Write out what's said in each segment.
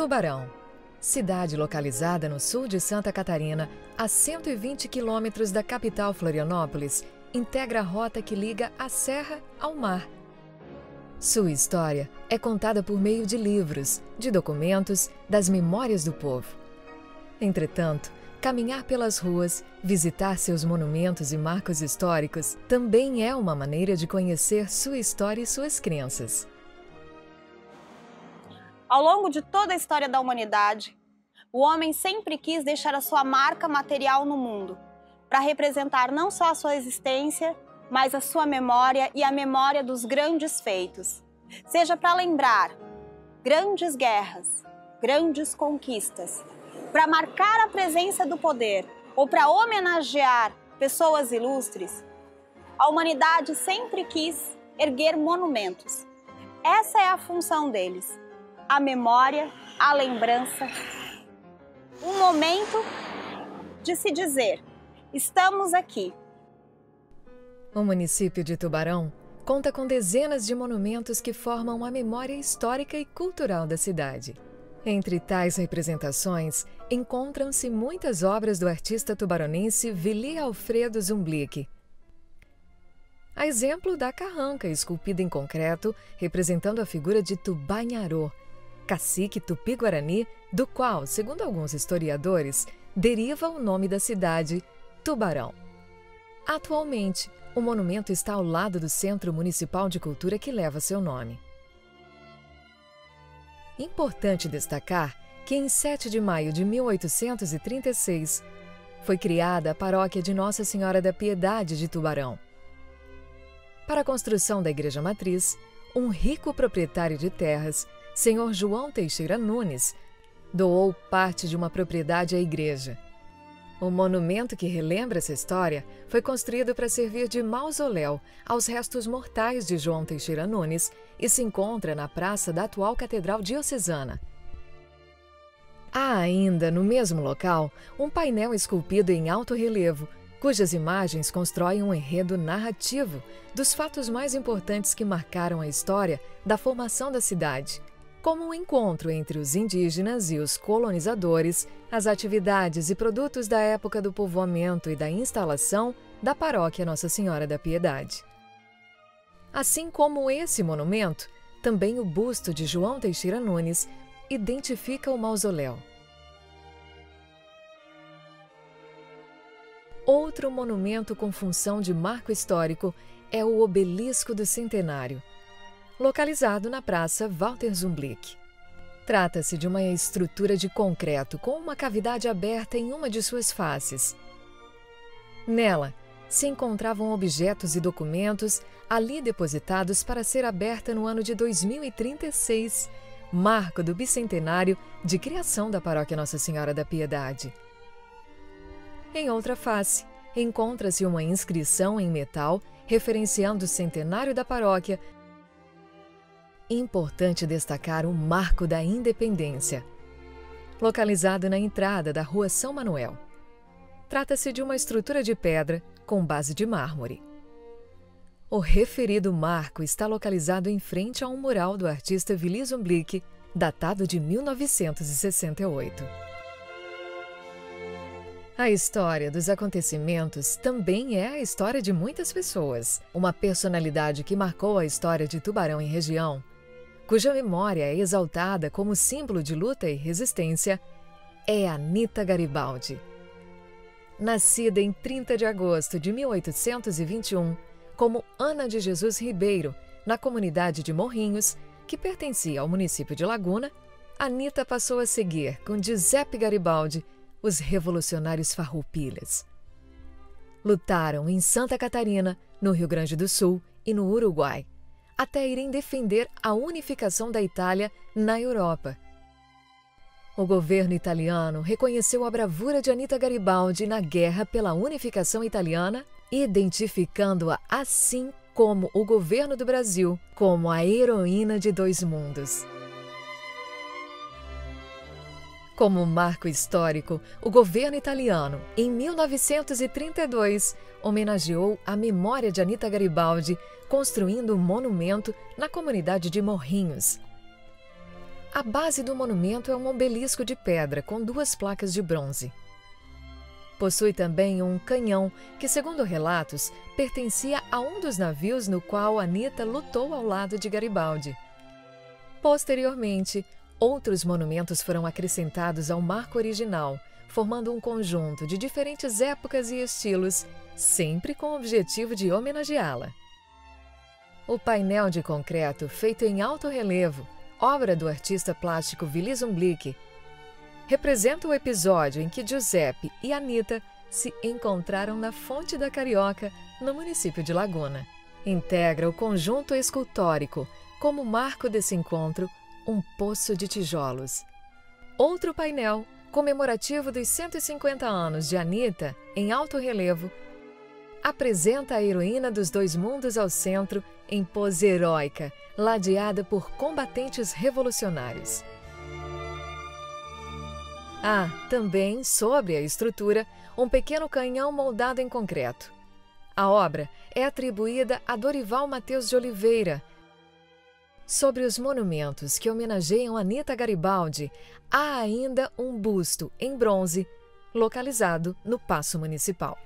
Tubarão, cidade localizada no sul de Santa Catarina, a 120 quilômetros da capital Florianópolis, integra a rota que liga a serra ao mar. Sua história é contada por meio de livros, de documentos, das memórias do povo. Entretanto, caminhar pelas ruas, visitar seus monumentos e marcos históricos também é uma maneira de conhecer sua história e suas crenças. Ao longo de toda a história da humanidade, o homem sempre quis deixar a sua marca material no mundo, para representar não só a sua existência, mas a sua memória e a memória dos grandes feitos. Seja para lembrar grandes guerras, grandes conquistas, para marcar a presença do poder ou para homenagear pessoas ilustres, a humanidade sempre quis erguer monumentos. Essa é a função deles, a memória, a lembrança, um momento de se dizer, estamos aqui. O município de Tubarão conta com dezenas de monumentos que formam a memória histórica e cultural da cidade. Entre tais representações, encontram-se muitas obras do artista tubaronense Vili Alfredo Zumblick. A exemplo da carranca esculpida em concreto, representando a figura de Tubanharô, cacique tupi-guarani, do qual, segundo alguns historiadores, deriva o nome da cidade, Tubarão. Atualmente, o monumento está ao lado do Centro Municipal de Cultura que leva seu nome. Importante destacar que em 7 de maio de 1836 foi criada a paróquia de Nossa Senhora da Piedade de Tubarão. Para a construção da Igreja Matriz, um rico proprietário de terras, Senhor João Teixeira Nunes, doou parte de uma propriedade à igreja. O monumento que relembra essa história foi construído para servir de mausoléu aos restos mortais de João Teixeira Nunes e se encontra na praça da atual Catedral Diocesana. Há ainda, no mesmo local, um painel esculpido em alto relevo, cujas imagens constroem um enredo narrativo dos fatos mais importantes que marcaram a história da formação da cidade, como o encontro entre os indígenas e os colonizadores, as atividades e produtos da época do povoamento e da instalação da paróquia Nossa Senhora da Piedade. Assim como esse monumento, também o busto de João Teixeira Nunes identifica o mausoléu. Outro monumento com função de marco histórico é o Obelisco do Centenário, localizado na Praça Walter Zumblick. Trata-se de uma estrutura de concreto com uma cavidade aberta em uma de suas faces. Nela, se encontravam objetos e documentos ali depositados para ser aberta no ano de 2036, marco do bicentenário de criação da Paróquia Nossa Senhora da Piedade. Em outra face, encontra-se uma inscrição em metal referenciando o centenário da paróquia. Importante destacar o Marco da Independência, localizado na entrada da Rua São Manuel. Trata-se de uma estrutura de pedra com base de mármore. O referido marco está localizado em frente a um mural do artista Vili Zumblick, datado de 1968. A história dos acontecimentos também é a história de muitas pessoas. Uma personalidade que marcou a história de Tubarão e região, cuja memória é exaltada como símbolo de luta e resistência, é Anita Garibaldi. Nascida em 30 de agosto de 1821, como Ana de Jesus Ribeiro, na comunidade de Morrinhos, que pertencia ao município de Laguna, Anita passou a seguir, com Giuseppe Garibaldi, os revolucionários farroupilhas. Lutaram em Santa Catarina, no Rio Grande do Sul e no Uruguai, até irem defender a unificação da Itália na Europa. O governo italiano reconheceu a bravura de Anita Garibaldi na guerra pela unificação italiana, identificando-a assim como o governo do Brasil como a heroína de dois mundos. Como marco histórico, o governo italiano, em 1932, homenageou a memória de Anita Garibaldi, construindo um monumento na comunidade de Morrinhos. A base do monumento é um obelisco de pedra com 2 placas de bronze. Possui também um canhão que, segundo relatos, pertencia a um dos navios no qual Anita lutou ao lado de Garibaldi. Posteriormente, outros monumentos foram acrescentados ao marco original, formando um conjunto de diferentes épocas e estilos, sempre com o objetivo de homenageá-la. O painel de concreto, feito em alto relevo, obra do artista plástico Willy Zumblick, representa o episódio em que Giuseppe e Anita se encontraram na Fonte da Carioca, no município de Laguna. Integra o conjunto escultórico, como marco desse encontro, um poço de tijolos. Outro painel, comemorativo dos 150 anos de Anita, em alto relevo, apresenta a heroína dos 2 mundos ao centro, em pose heróica, ladeada por combatentes revolucionários. Há, também, sobre a estrutura, um pequeno canhão moldado em concreto. A obra é atribuída a Dorival Mateus de Oliveira. Sobre os monumentos que homenageiam Anita Garibaldi, há ainda um busto em bronze, localizado no Paço Municipal.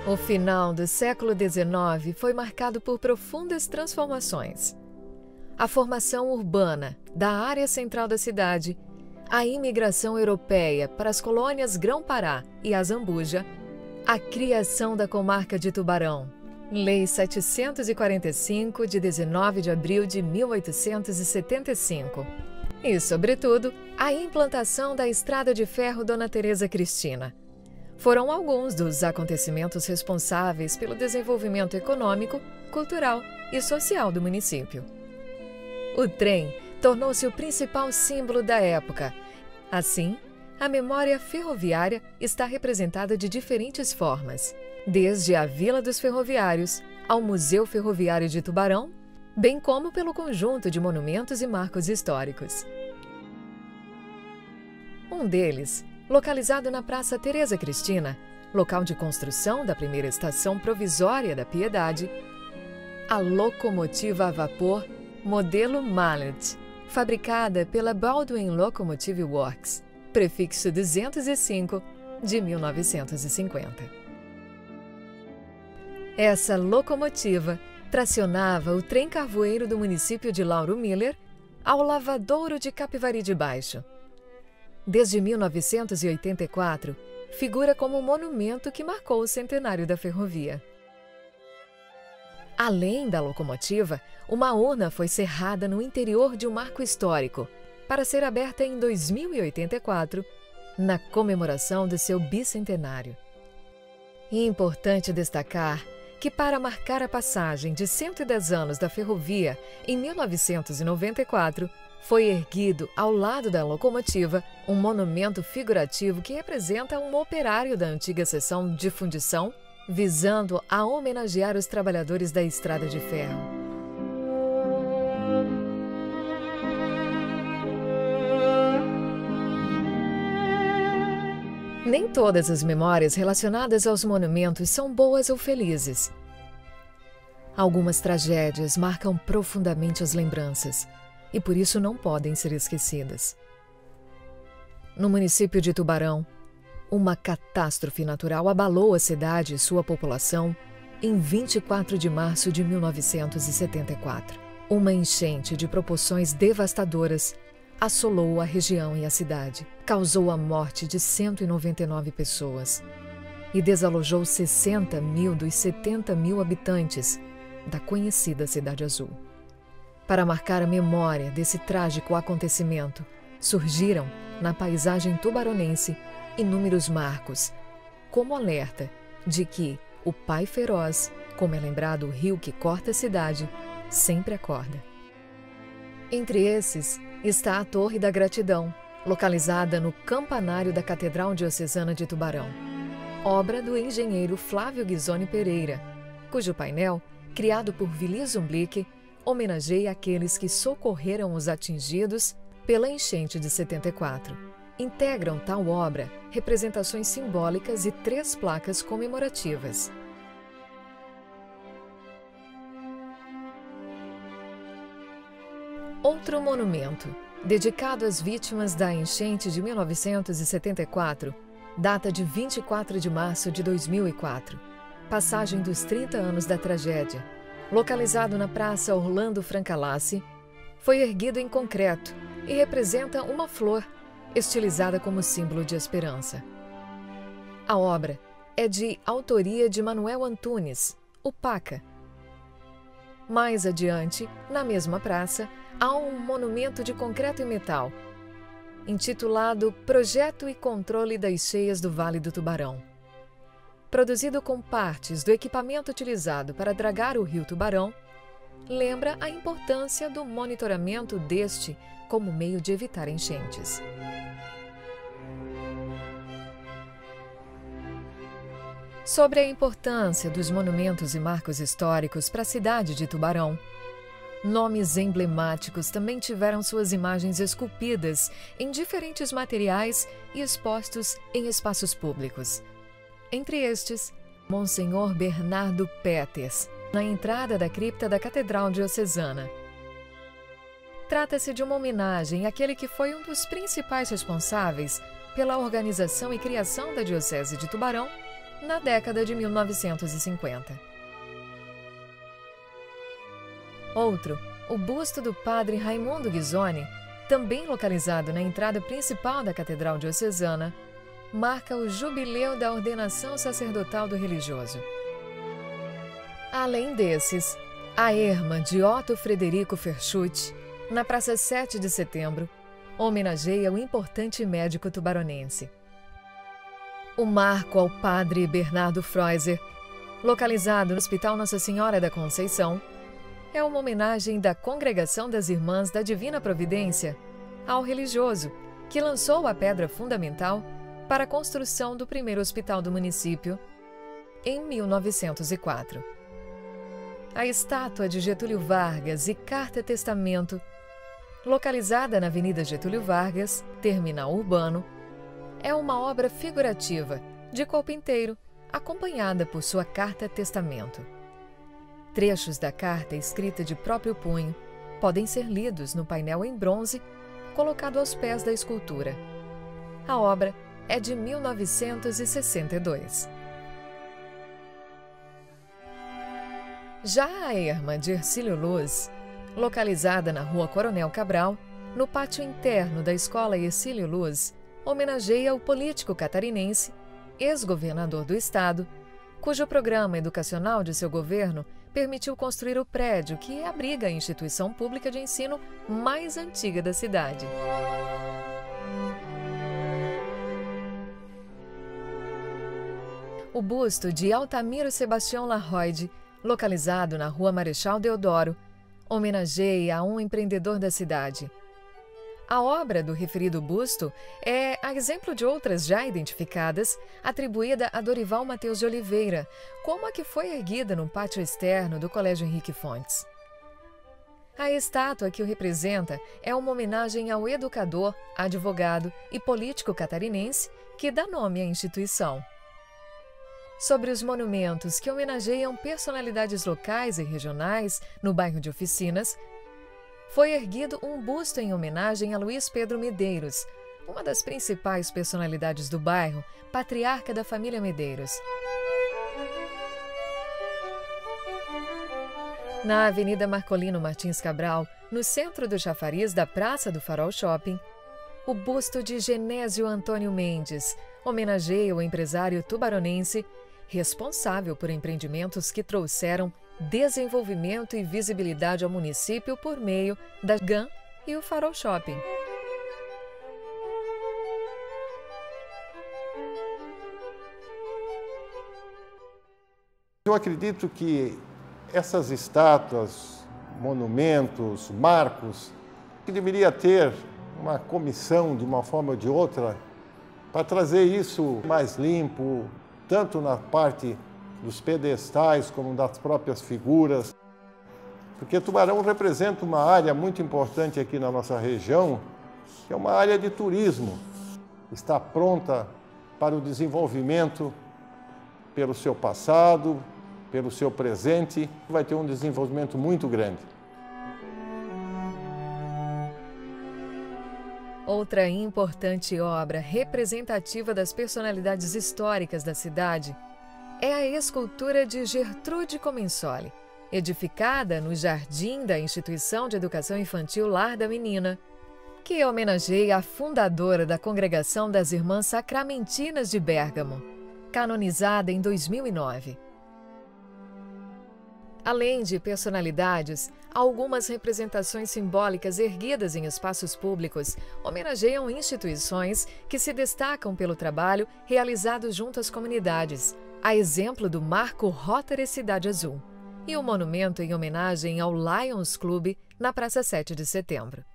O final do século XIX foi marcado por profundas transformações. A formação urbana da área central da cidade, a imigração europeia para as colônias Grão-Pará e Azambuja, a criação da comarca de Tubarão, Lei 745, de 19 de abril de 1875, e, sobretudo, a implantação da Estrada de Ferro Dona Teresa Cristina. Foram alguns dos acontecimentos responsáveis pelo desenvolvimento econômico, cultural e social do município. O trem tornou-se o principal símbolo da época. Assim, a memória ferroviária está representada de diferentes formas, desde a Vila dos Ferroviários ao Museu Ferroviário de Tubarão, bem como pelo conjunto de monumentos e marcos históricos. Um deles, localizado na Praça Teresa Cristina, local de construção da primeira estação provisória da Piedade, a locomotiva a vapor modelo Mallet, fabricada pela Baldwin Locomotive Works, prefixo 205, de 1950. Essa locomotiva tracionava o trem carvoeiro do município de Lauro Miller ao lavadouro de Capivari de Baixo. Desde 1984, figura como monumento que marcou o centenário da ferrovia. Além da locomotiva, uma urna foi cerrada no interior de um marco histórico, para ser aberta em 2084, na comemoração do seu bicentenário. É importante destacar que, para marcar a passagem de 110 anos da ferrovia, em 1994, foi erguido, ao lado da locomotiva, um monumento figurativo que representa um operário da antiga seção de fundição, visando a homenagear os trabalhadores da estrada de ferro. Nem todas as memórias relacionadas aos monumentos são boas ou felizes. Algumas tragédias marcam profundamente as lembranças e por isso não podem ser esquecidas. No município de Tubarão, uma catástrofe natural abalou a cidade e sua população em 24 de março de 1974. Uma enchente de proporções devastadoras assolou a região e a cidade, causou a morte de 199 pessoas e desalojou 60 mil dos 70 mil habitantes da conhecida Cidade Azul. Para marcar a memória desse trágico acontecimento, surgiram, na paisagem tubaronense, inúmeros marcos, como alerta de que o Pai Feroz, como é lembrado o rio que corta a cidade, sempre acorda. Entre esses está a Torre da Gratidão, localizada no campanário da Catedral Diocesana de Tubarão, obra do engenheiro Flávio Ghisoni Pereira, cujo painel, criado por Willy Zumblick, homenageia aqueles que socorreram os atingidos pela enchente de 74. Integram tal obra representações simbólicas e 3 placas comemorativas. Outro monumento, dedicado às vítimas da enchente de 1974, data de 24 de março de 2004, passagem dos 30 anos da tragédia, localizado na Praça Orlando Francalasi, foi erguido em concreto e representa uma flor, estilizada como símbolo de esperança. A obra é de autoria de Manuel Antunes, o Paca. Mais adiante, na mesma praça, há um monumento de concreto e metal, intitulado Projeto e Controle das Cheias do Vale do Tubarão. Produzido com partes do equipamento utilizado para dragar o rio Tubarão, lembra a importância do monitoramento deste como meio de evitar enchentes. Sobre a importância dos monumentos e marcos históricos para a cidade de Tubarão, nomes emblemáticos também tiveram suas imagens esculpidas em diferentes materiais e expostos em espaços públicos. Entre estes, Monsenhor Bernardo Peters, na entrada da cripta da Catedral Diocesana. Trata-se de uma homenagem àquele que foi um dos principais responsáveis pela organização e criação da Diocese de Tubarão na década de 1950. Outro, o busto do padre Raimundo Ghisoni, também localizado na entrada principal da Catedral Diocesana, marca o jubileu da ordenação sacerdotal do religioso. Além desses, a erma de Otto Frederico Verschutt, na Praça 7 de Setembro, homenageia o importante médico tubaronense. O marco ao padre Bernardo Freuser, localizado no Hospital Nossa Senhora da Conceição, é uma homenagem da Congregação das Irmãs da Divina Providência ao religioso que lançou a pedra fundamental para a construção do primeiro hospital do município em 1904. A estátua de Getúlio Vargas e Carta-Testamento, localizada na Avenida Getúlio Vargas, terminal urbano, é uma obra figurativa de corpo inteiro, acompanhada por sua carta-testamento. Trechos da carta escrita de próprio punho podem ser lidos no painel em bronze colocado aos pés da escultura. A obra é de 1962. Já a erma de Hercílio Luz, localizada na Rua Coronel Cabral, no pátio interno da Escola Hercílio Luz, homenageia o político catarinense, ex-governador do estado, cujo programa educacional de seu governo permitiu construir o prédio que abriga a instituição pública de ensino mais antiga da cidade. O busto de Altamiro Sebastião Larroide, localizado na Rua Marechal Deodoro, homenageia a um empreendedor da cidade. A obra do referido busto é, a exemplo de outras já identificadas, atribuída a Dorival Mateus de Oliveira, como a que foi erguida no pátio externo do Colégio Henrique Fontes. A estátua que o representa é uma homenagem ao educador, advogado e político catarinense que dá nome à instituição. Sobre os monumentos que homenageiam personalidades locais e regionais no bairro de Oficinas, foi erguido um busto em homenagem a Luiz Pedro Medeiros, uma das principais personalidades do bairro, patriarca da família Medeiros. Na Avenida Marcolino Martins Cabral, no centro do chafariz da Praça do Farol Shopping, o busto de Genésio Antônio Mendes homenageia o empresário tubaronense responsável por empreendimentos que trouxeram desenvolvimento e visibilidade ao município por meio da GAN e o Farol Shopping. Eu acredito que essas estátuas, monumentos, marcos, que deveria ter uma comissão de uma forma ou de outra para trazer isso mais limpo, tanto na parte dos pedestais como das próprias figuras, porque Tubarão representa uma área muito importante aqui na nossa região, que é uma área de turismo, está pronta para o desenvolvimento pelo seu passado, pelo seu presente, vai ter um desenvolvimento muito grande. Outra importante obra representativa das personalidades históricas da cidade é a escultura de Gertrude Comensoli, edificada no jardim da Instituição de Educação Infantil Lar da Menina, que homenageia a fundadora da Congregação das Irmãs Sacramentinas de Bérgamo, canonizada em 2009. Além de personalidades, algumas representações simbólicas erguidas em espaços públicos homenageiam instituições que se destacam pelo trabalho realizado junto às comunidades, a exemplo do Marco Rotary Cidade Azul e o monumento em homenagem ao Lions Club na Praça 7 de Setembro.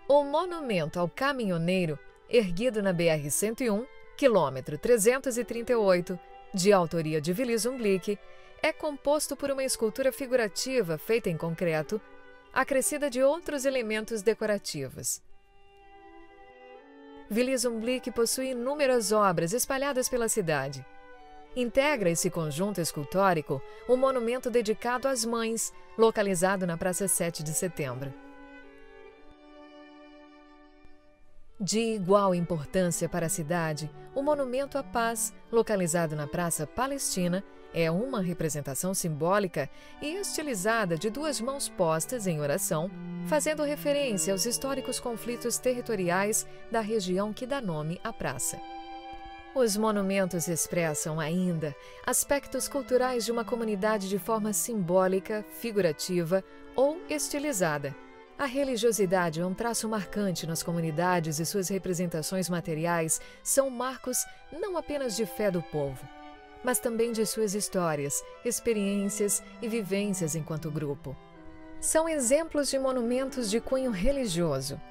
O monumento ao caminhoneiro, erguido na BR-101, quilômetro 338, de autoria de Willy Zumblick, é composto por uma escultura figurativa feita em concreto, acrescida de outros elementos decorativos. Willy Zumblick possui inúmeras obras espalhadas pela cidade. Integra esse conjunto escultórico um monumento dedicado às mães, localizado na Praça 7 de Setembro. De igual importância para a cidade, o Monumento à Paz, localizado na Praça Palestina, é uma representação simbólica e estilizada de duas mãos postas em oração, fazendo referência aos históricos conflitos territoriais da região que dá nome à praça. Os monumentos expressam ainda aspectos culturais de uma comunidade de forma simbólica, figurativa ou estilizada. A religiosidade é um traço marcante nas comunidades e suas representações materiais são marcos não apenas de fé do povo, mas também de suas histórias, experiências e vivências enquanto grupo. São exemplos de monumentos de cunho religioso.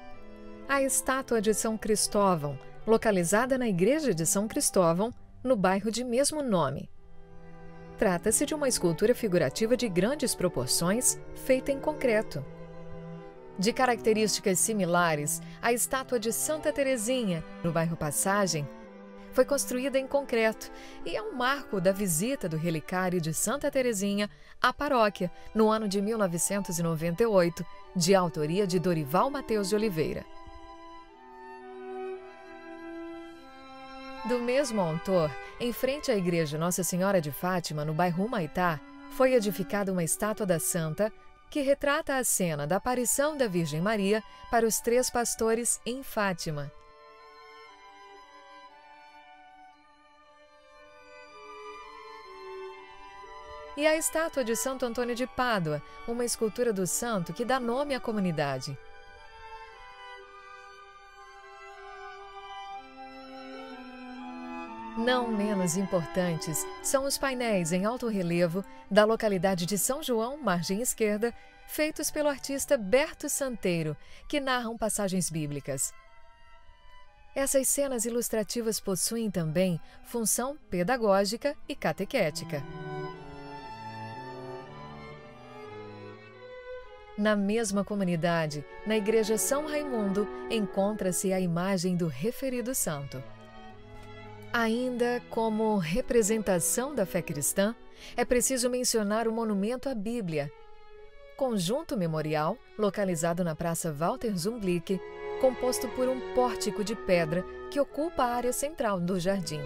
A estátua de São Cristóvão, localizada na Igreja de São Cristóvão, no bairro de mesmo nome. Trata-se de uma escultura figurativa de grandes proporções, feita em concreto. De características similares, a estátua de Santa Teresinha, no bairro Passagem, foi construída em concreto e é um marco da visita do relicário de Santa Teresinha à paróquia no ano de 1998, de autoria de Dorival Mateus de Oliveira. Do mesmo autor, em frente à Igreja Nossa Senhora de Fátima, no bairro Humaitá, foi edificada uma estátua da Santa que retrata a cena da aparição da Virgem Maria para os 3 pastores em Fátima. E a estátua de Santo Antônio de Pádua, uma escultura do santo que dá nome à comunidade. Não menos importantes são os painéis em alto relevo da localidade de São João, margem esquerda, feitos pelo artista Berto Santeiro, que narram passagens bíblicas. Essas cenas ilustrativas possuem também função pedagógica e catequética. Na mesma comunidade, na Igreja São Raimundo, encontra-se a imagem do referido santo. Ainda como representação da fé cristã, é preciso mencionar o monumento à Bíblia, conjunto memorial localizado na Praça Walter Zumblick, composto por um pórtico de pedra que ocupa a área central do jardim.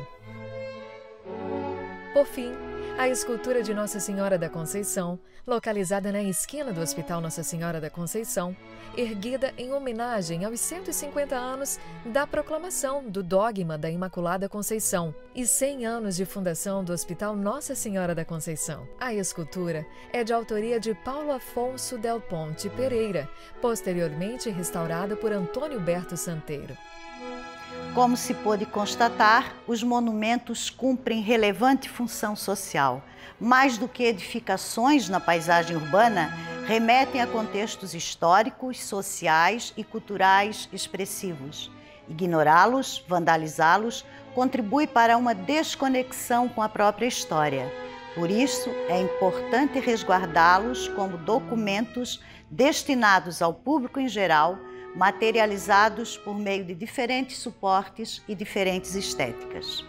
Por fim, a escultura de Nossa Senhora da Conceição, localizada na esquina do Hospital Nossa Senhora da Conceição, erguida em homenagem aos 150 anos da proclamação do dogma da Imaculada Conceição e 100 anos de fundação do Hospital Nossa Senhora da Conceição. A escultura é de autoria de Paulo Afonso Del Ponte Pereira, posteriormente restaurada por Antônio Berto Santeiro. Como se pôde constatar, os monumentos cumprem relevante função social. Mais do que edificações na paisagem urbana, remetem a contextos históricos, sociais e culturais expressivos. Ignorá-los, vandalizá-los, contribui para uma desconexão com a própria história. Por isso, é importante resguardá-los como documentos destinados ao público em geral, materializados por meio de diferentes suportes e diferentes estéticas.